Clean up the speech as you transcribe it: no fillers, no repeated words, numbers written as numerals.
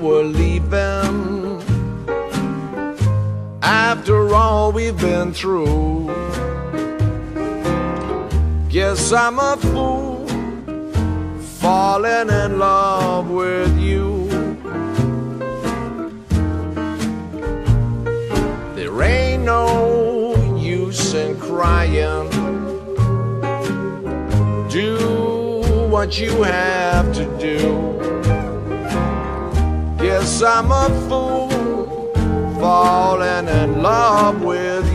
were leaving. After all we've been through, guess I'm a fool falling in love with you. There ain't no use in crying. Do what you have to do. Guess I'm a fool falling in love with